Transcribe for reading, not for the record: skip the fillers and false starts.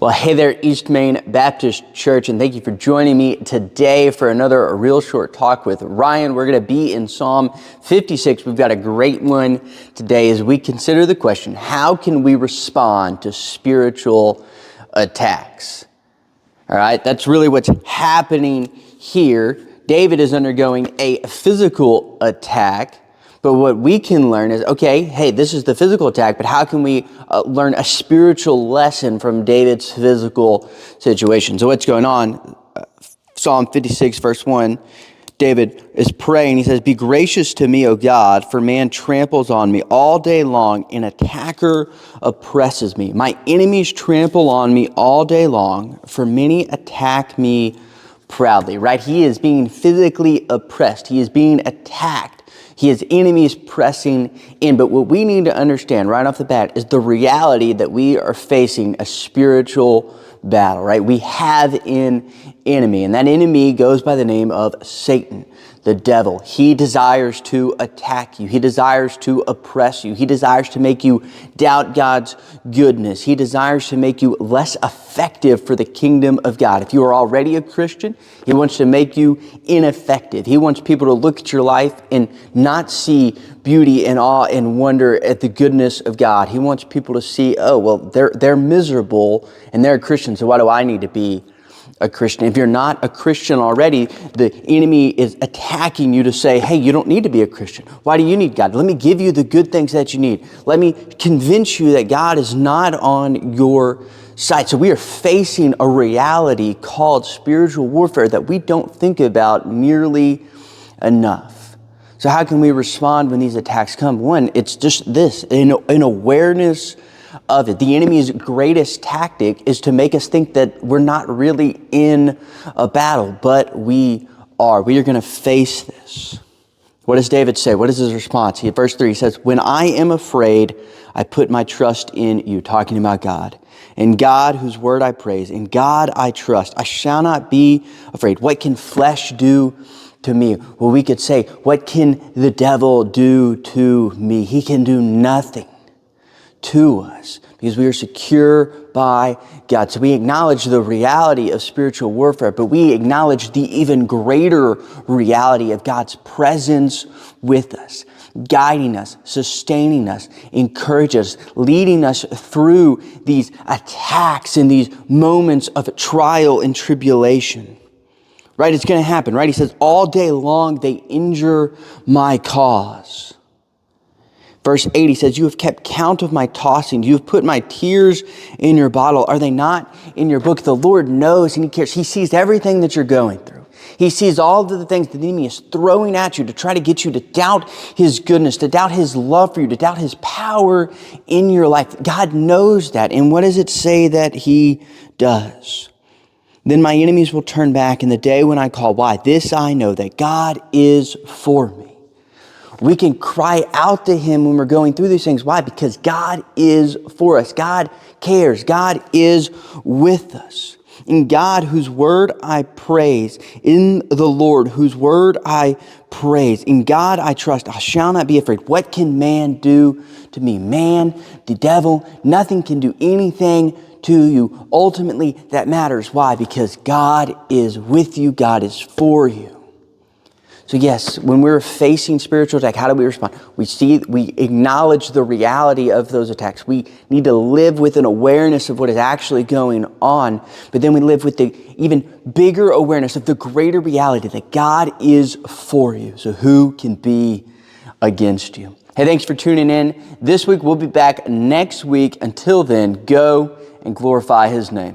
Well, hey there, East Main Baptist Church, and thank you for joining me today for another real short talk with Ryan. We're going to be in Psalm 56. We've got a great one today as we consider the question, how can we respond to spiritual attacks? All right, that's really what's happening here. David is undergoing a physical attack. But what we can learn is, okay, hey, this is the physical attack, but how can we learn a spiritual lesson from David's physical situation? So what's going on? Psalm 56, verse 1, David is praying. He says, "Be gracious to me, O God, for man tramples on me all day long. An attacker oppresses me. My enemies trample on me all day long, for many attack me proudly." Right? He is being physically oppressed. He is being attacked. He has enemies pressing in. But what we need to understand right off the bat is the reality that we are facing a spiritual battle, right? We have an enemy, and that enemy goes by the name of Satan, the devil. He desires to attack you. He desires to oppress you. He desires to make you doubt God's goodness. He desires to make you less effective for the kingdom of God. If you are already a Christian, he wants to make you ineffective. He wants people to look at your life and not see beauty and awe and wonder at the goodness of God. He wants people to see, oh, well, they're miserable and they're a Christian, so why do I need to be a Christian? If you're not a Christian already, the enemy is attacking you to say, hey, you don't need to be a Christian. Why do you need God? Let me give you the good things that you need. Let me convince you that God is not on your side. So we are facing a reality called spiritual warfare that we don't think about nearly enough. So how can we respond when these attacks come? One, it's just this, an awareness of it. The enemy's greatest tactic is to make us think that we're not really in a battle, but we are. We are going to face this. What does David say? What is his response? Verse 3, he says, "When I am afraid, I put my trust in you," talking about God. "In God, whose word I praise, in God I trust. I shall not be afraid. What can flesh do to me?" Well, we could say, what can the devil do to me? He can do nothing to us because we are secure by God. So we acknowledge the reality of spiritual warfare, but we acknowledge the even greater reality of God's presence with us, guiding us, sustaining us, encouraging us, leading us through these attacks and these moments of trial and tribulation. Right? It's going to happen, right? He says, all day long they injure my cause. Verse 8, he says, "You have kept count of my tossing. You have put my tears in your bottle. Are they not in your book?" The Lord knows and He cares. He sees everything that you're going through. He sees all of the things that the enemy is throwing at you to try to get you to doubt His goodness, to doubt His love for you, to doubt His power in your life. God knows that. And what does it say that He does? "Then my enemies will turn back in the day when I call. Why? This I know, that God is for me." We can cry out to Him when we're going through these things. Why? Because God is for us. God cares. God is with us. "In God, whose word I praise, in the Lord, whose word I praise, in God I trust. I shall not be afraid. What can man do to me?" Man, the devil, nothing can do anything to you. Ultimately, that matters. Why? Because God is with you. God is for you. So yes, when we're facing spiritual attack, how do we respond? We acknowledge the reality of those attacks. We need to live with an awareness of what is actually going on, but then we live with the even bigger awareness of the greater reality that God is for you. So who can be against you? Hey, thanks for tuning in. This week, we'll be back next week. Until then, go and glorify His name.